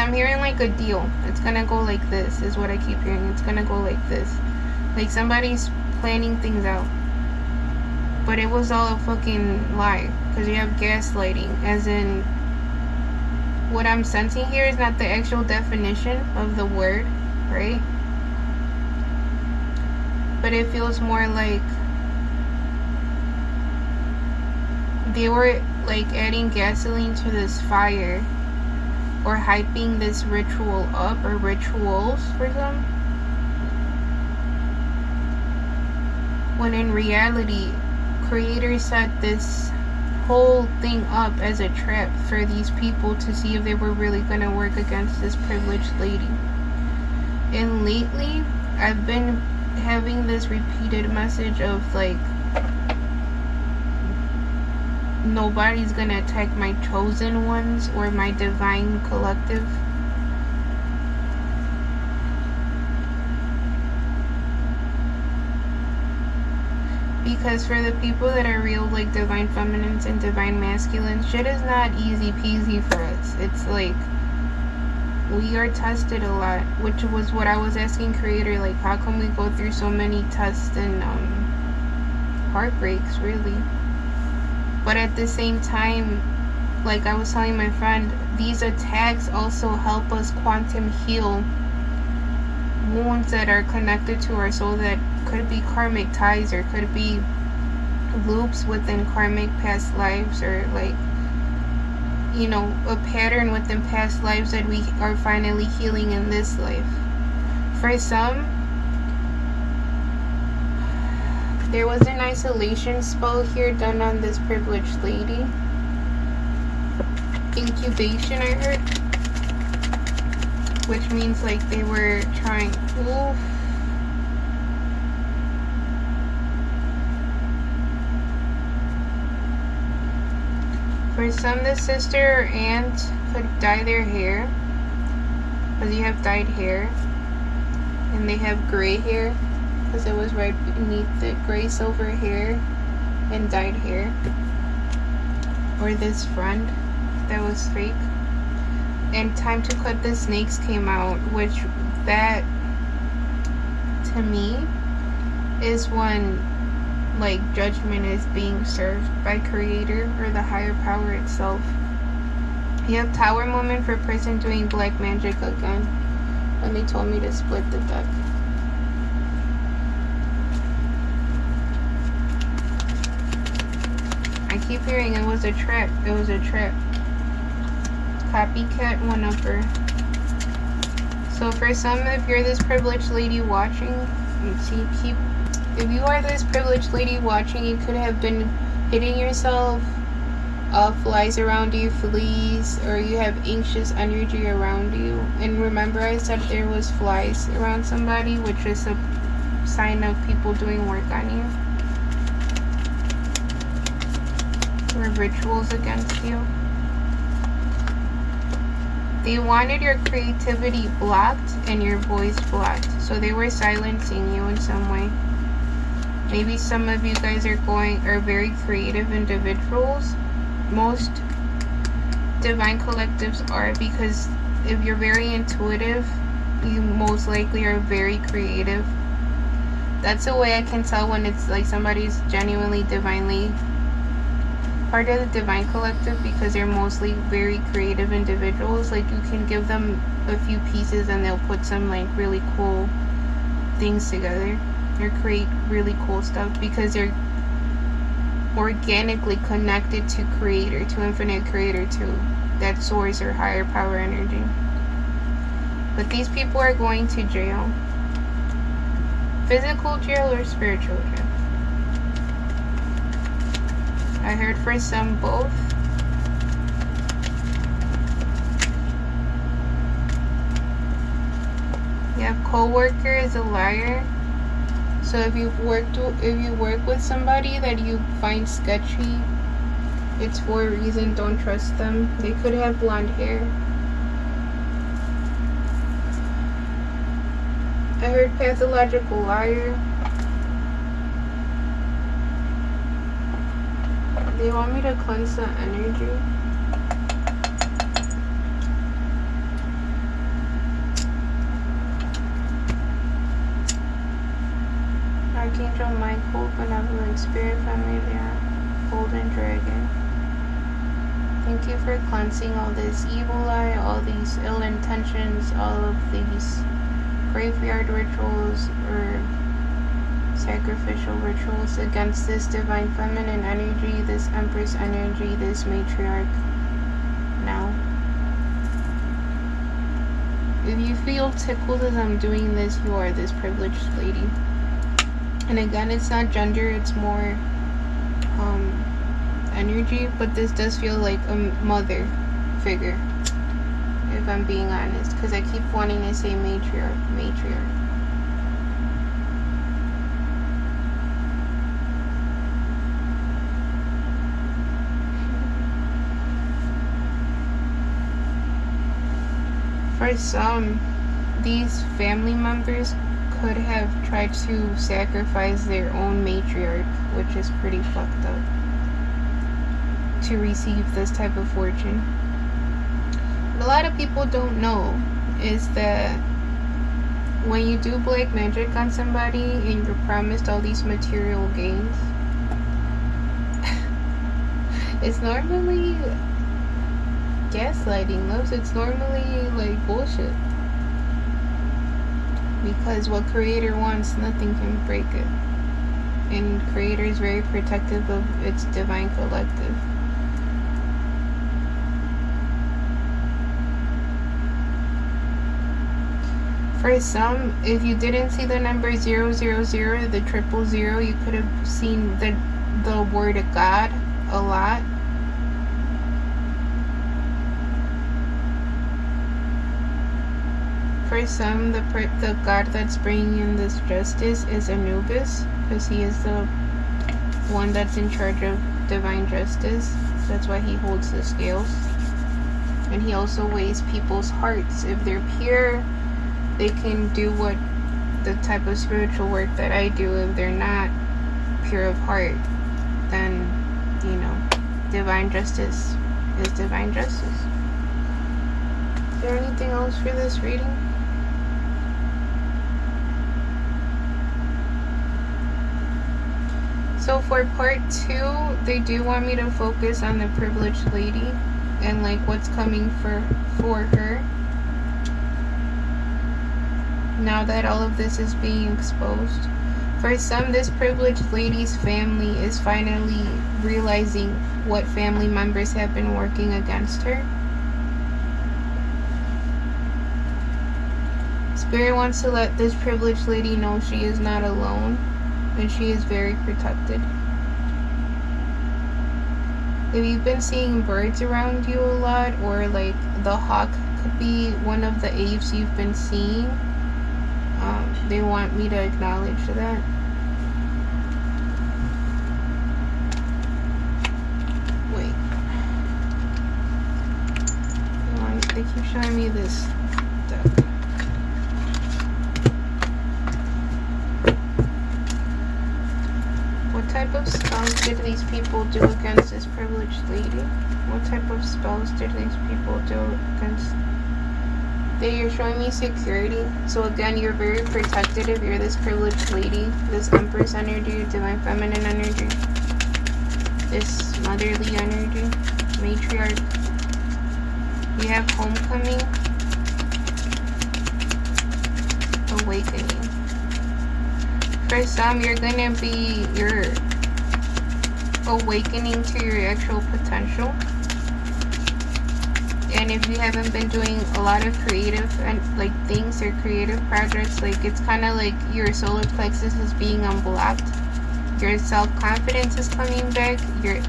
I'm hearing like a deal. It's gonna go like this, is what I keep hearing. It's gonna go like this. Like somebody's planning things out. But it was all a fucking lie. Because you have gaslighting. As in, what I'm sensing here is not the actual definition of the word, right? But it feels more like they were like adding gasoline to this fire, or hyping this ritual up, or rituals for some, when in reality creator set this whole thing up as a trap for these people to see if they were really going to work against this privileged lady. And lately I've been having this repeated message of like, nobody's gonna attack my chosen ones or my divine collective. Because for the people that are real, like divine feminines and divine masculines, shit is not easy peasy for us. It's like, we are tested a lot, which was what I was asking creator, like how come we go through so many tests and heartbreaks, really. But at the same time, like I was telling my friend, these attacks also help us quantum heal wounds that are connected to our soul, that could be karmic ties, or could be loops within karmic past lives, or like, you know, a pattern within past lives that we are finally healing in this life. For some, there was an isolation spell here done on this privileged lady. Incubation, I heard. Which means like they were trying... Oof. For some, the sister or aunt could dye their hair. Because you have dyed hair. And they have gray hair. Because it was right beneath it. Gray silver hair and dyed hair. Or this friend that was fake. And Time to Cut the Snakes came out, which that to me is when like judgment is being served by creator or the higher power itself. You have Tower Moment for person doing black magic again, when they told me to split the deck. I keep hearing it was a trap. It was a trap. Copycat one-upper. So for some, if you're this privileged lady watching, if you are this privileged lady watching, you could have been hitting yourself, flies around you, fleas, or you have anxious energy around you. And remember I said there was flies around somebody, which is a sign of people doing work on you, or rituals against you. They wanted your creativity blocked and your voice blocked. So they were silencing you in some way. Maybe some of you guys are very creative individuals. Most divine collectives are, because if you're very intuitive, you most likely are very creative. That's a way I can tell when it's like somebody's genuinely divinely part of the divine collective, because they're mostly very creative individuals. Like you can give them a few pieces and they'll put some like really cool things together or create really cool stuff, because they're organically connected to creator, to infinite creator, to that source or higher power energy. But these people are going to jail. Physical jail or spiritual jail. I heard for some both. You have co-worker is a liar. So if you work with somebody that you find sketchy, it's for a reason. Don't trust them. They could have blonde hair. I heard pathological liar. They want me to cleanse the energy. Temple, Benevolent Spirit, Familiar, Golden Dragon. Thank you for cleansing all this evil eye, all these ill intentions, all of these graveyard rituals or sacrificial rituals against this divine feminine energy, this empress energy, this matriarch. Now, if you feel tickled as I'm doing this, you are this privileged lady. And again, it's not gender, it's more energy, but this does feel like a mother figure, if I'm being honest, because I keep wanting to say matriarch. For some, these family members could have tried to sacrifice their own matriarch, which is pretty fucked up, to receive this type of fortune. What a lot of people don't know is that when you do black magic on somebody and you're promised all these material gains, it's normally gaslighting, loves. It's normally like bullshit. Because what creator wants, nothing can break it. And creator is very protective of its divine collective. For some, if you didn't see the number 000, the 000, you could have seen the word of God a lot. For some, the god that's bringing in this justice is Anubis, because he is the one that's in charge of divine justice. That's why he holds the scales. And he also weighs people's hearts. If they're pure, they can do what the type of spiritual work that I do. If they're not pure of heart, then, you know, divine justice is divine justice. Is there anything else for this reading? So for part 2, they do want me to focus on the privileged lady and like what's coming for her. Now that all of this is being exposed. For some, this privileged lady's family is finally realizing what family members have been working against her. Spirit wants to let this privileged lady know she is not alone. And she is very protected. If you've been seeing birds around you a lot, or like the hawk could be one of the aves you've been seeing, they want me to acknowledge that. Wait. They keep showing me this duck. What type of spells did these people do against this privileged lady? What type of spells did these people do against? You're showing me security. So again, you're very protected if you're this privileged lady, this empress energy, divine feminine energy, this motherly energy, matriarch. You have homecoming, awakening. For some, you're gonna be awakening to your actual potential. And if you haven't been doing a lot of creative and like things or creative projects, like it's kind of like your solar plexus is being unblocked. Your self-confidence is coming back. Your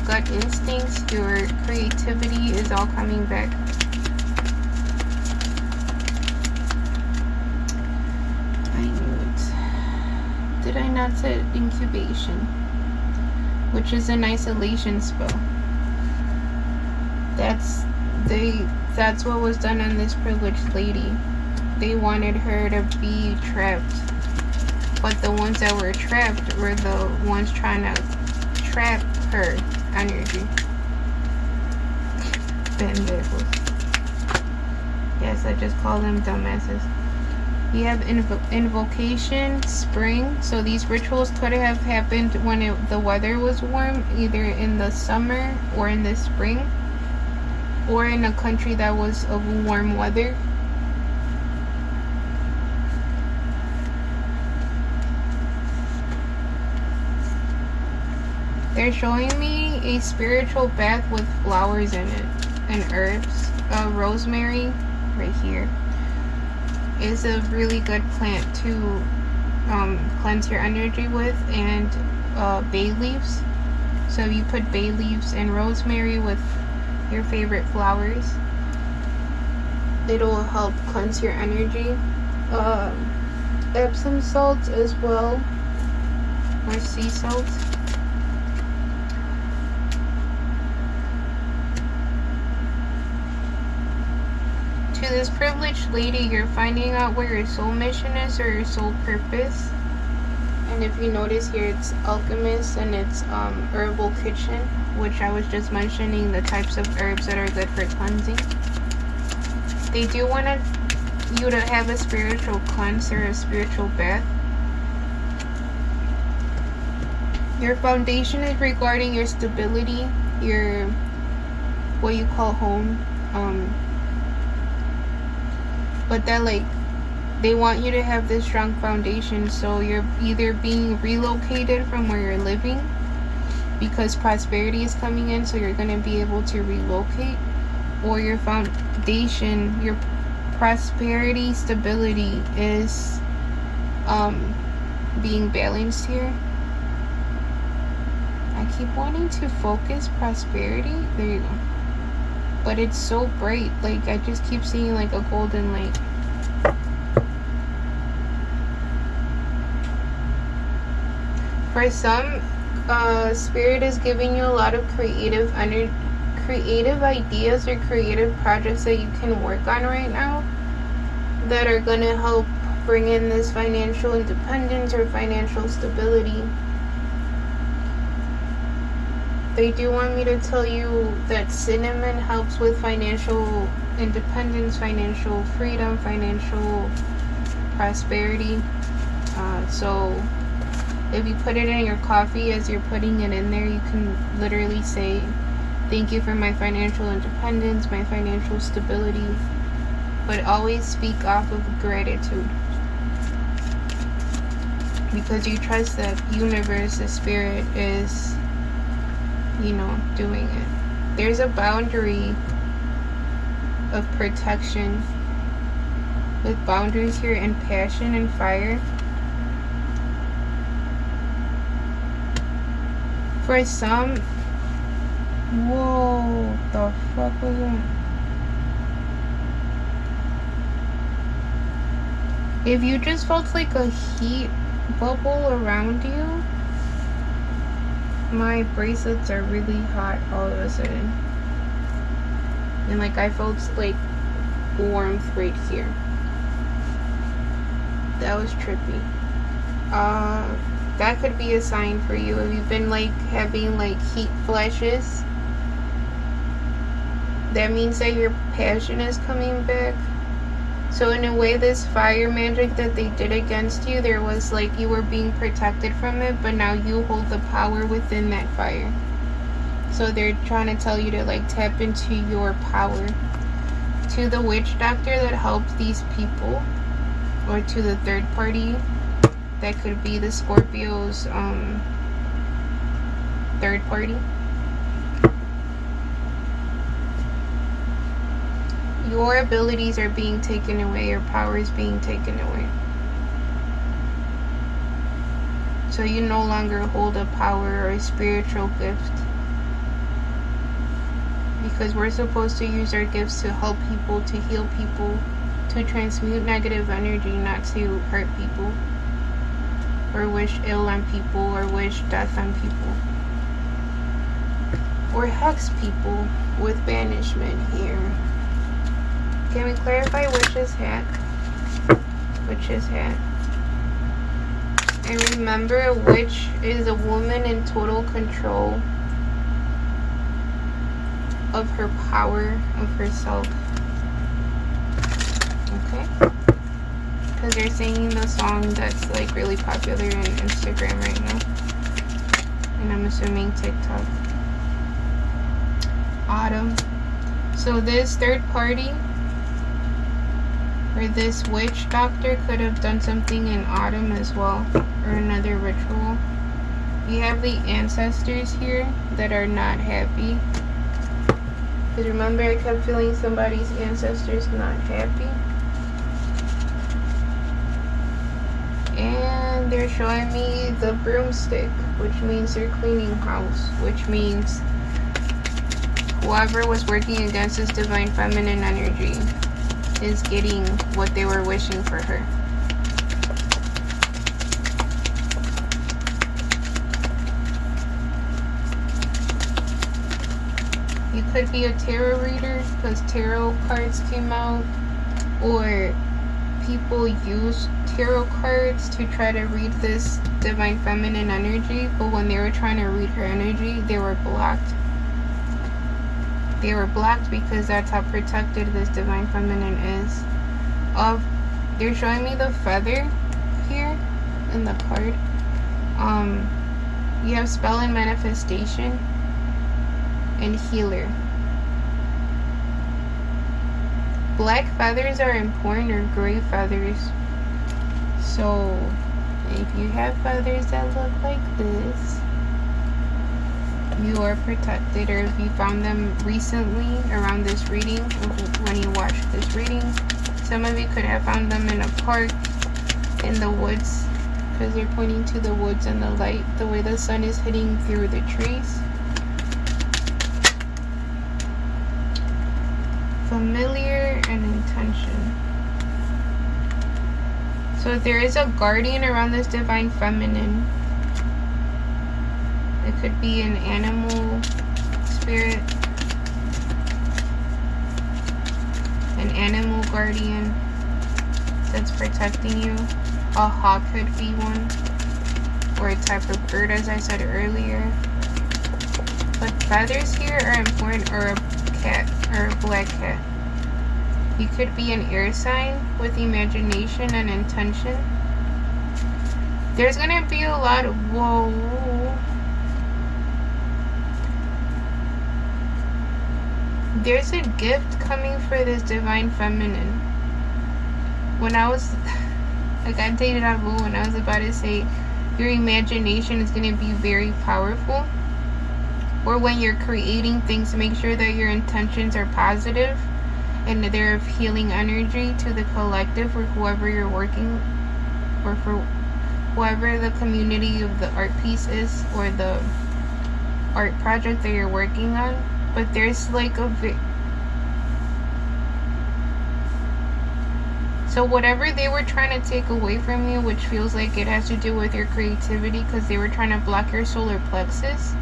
gut instincts, your creativity is all coming back. I knew it. Did I not say incubation? Which is an isolation spell. That's what was done on this privileged lady. They wanted her to be trapped. But the ones that were trapped were the ones trying to trap her energy. Pendejos. Yes, I just call them dumbasses. You have invocation, spring. So these rituals could have happened when the weather was warm, either in the summer or in the spring, or in a country that was of warm weather. They're showing me a spiritual bath with flowers in it and herbs. Rosemary, right here, is a really good plant to cleanse your energy with, and bay leaves. So you put bay leaves and rosemary with your favorite flowers, it'll help cleanse your energy. Epsom salts as well, or sea salt. To this privileged lady, you're finding out where your soul mission is, or your soul purpose. And if you notice here, it's alchemist and it's herbal kitchen, which I was just mentioning the types of herbs that are good for cleansing. They do want you to have a spiritual cleanse or a spiritual bath. Your foundation is regarding your stability, your what you call home. But that, like, they want you to have this strong foundation, so you're either being relocated from where you're living because prosperity is coming in, so you're going to be able to relocate, or your foundation, your prosperity, stability is being balanced here. I keep wanting to focus prosperity. There you go. But it's so bright, like I just keep seeing like a golden light. For some, spirit is giving you a lot of creative ideas or creative projects that you can work on right now that are going to help bring in this financial independence or financial stability. They do want me to tell you that cinnamon helps with financial independence, financial freedom, financial prosperity. So if you put it in your coffee as you're putting it in there, you can literally say, thank you for my financial independence, my financial stability. But always speak off of gratitude, because you trust that universe, the spirit is, you know, doing it. There's a boundary of protection with boundaries here and passion and fire. For some, whoa, the fuck was that? If you just felt like a heat bubble around you, my bracelets are really hot all of a sudden, and like I felt like warmth right here. That was trippy. That could be a sign for you if you've been like having like heat flashes. That means that your passion is coming back. So in a way, this fire magic that they did against you, there was like you were being protected from it, but now you hold the power within that fire. So they're trying to tell you to like tap into your power. To the witch doctor that helped these people, or to the third party, that could be the Scorpio's third party. Your abilities are being taken away, your power is being taken away. So you no longer hold a power or a spiritual gift. Because we're supposed to use our gifts to help people, to heal people, to transmute negative energy, not to hurt people, or wish ill on people, or wish death on people, or hex people with banishment here. Can we clarify witch's hat? Witch's hat. And remember, a witch is a woman in total control of her power, of herself. Okay? because they're singing the song that's like really popular on Instagram right now. And I'm assuming TikTok. Autumn. So this third party, or this witch doctor, could have done something in autumn as well, or another ritual. You have the ancestors here that are not happy. Because remember, I kept feeling somebody's ancestors not happy. And they're showing me the broomstick, which means they're cleaning house, which means whoever was working against this divine feminine energy is getting what they were wishing for her. You could be a tarot reader because tarot cards came out, or people use tarot cards to try to read this divine feminine energy, but when they were trying to read her energy, they were blocked. They were blocked because that's how protected this divine feminine is. They're showing me the feather here in the card. You have spell and manifestation and healer. Black feathers are important, or gray feathers. So if you have feathers that look like this, you are protected. Or if you found them recently around this reading, when you watched this reading, some of you could have found them in a park, in the woods, because they're pointing to the woods and the light, the way the sun is hitting through the trees. Familiar and intention. So there is a guardian around this divine feminine. It could be an animal spirit, an animal guardian that's protecting you. A hawk could be one, or a type of bird, as I said earlier. But feathers here are important, or a cat, or a black cat. You could be an air sign with imagination and intention. There's gonna be a lot of, whoa. There's a gift coming for this divine feminine. When I was, I got dated on Boo, and I was about to say, your imagination is gonna be very powerful. Or when you're creating things, make sure that your intentions are positive and they're of healing energy to the collective, or whoever you're working, or for whoever the community of the art piece is, or the art project that you're working on. But there's like so whatever they were trying to take away from you, which feels like it has to do with your creativity, because they were trying to block your solar plexus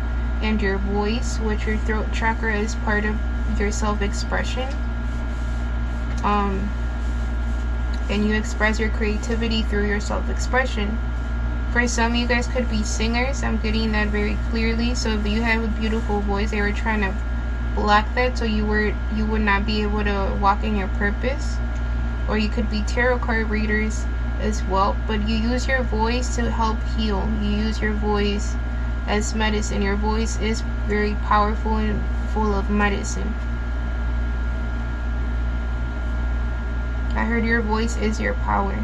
and your voice, which your throat chakra is part of your self-expression. And you express your creativity through your self-expression. For some, you guys could be singers. I'm getting that very clearly. So if you have a beautiful voice, they were trying to block that, so you would not be able to walk in your purpose. Or you could be tarot card readers as well, but you use your voice to help heal. You use your voice as medicine. Your voice is very powerful and full of medicine. I heard your voice is your power.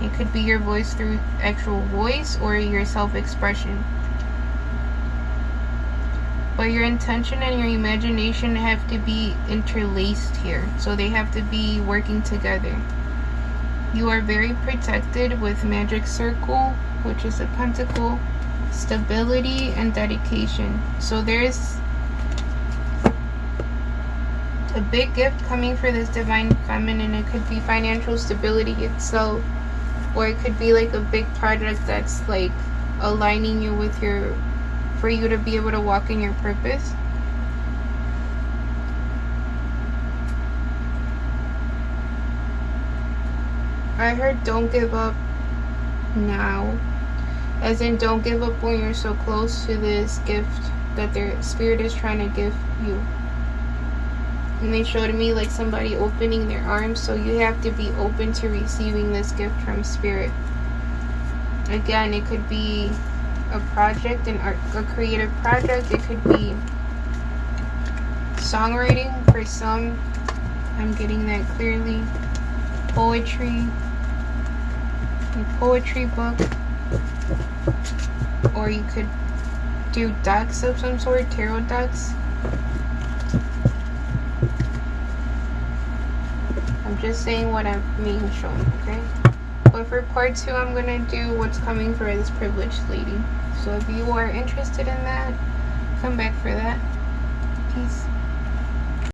It could be your voice through actual voice, or your self-expression. But your intention and your imagination have to be interlaced here. So they have to be working together. You are very protected with magic circle, which is a pentacle, stability, and dedication. So there's a big gift coming for this divine feminine. It could be financial stability itself, or it could be like a big project that's like aligning you with your, for you to be able to walk in your purpose. I heard don't give up now, as in don't give up when you're so close to this gift that their spirit is trying to give you. And they showed me like somebody opening their arms, so you have to be open to receiving this gift from Spirit. Again, it could be a project, a creative project. It could be songwriting for some. I'm getting that clearly. Poetry, a poetry book, or you could do decks of some sort, tarot decks. I'm just saying what I'm being shown, okay? But for part 2, I'm gonna do what's coming for this privileged lady. So if you are interested in that, come back for that. Peace.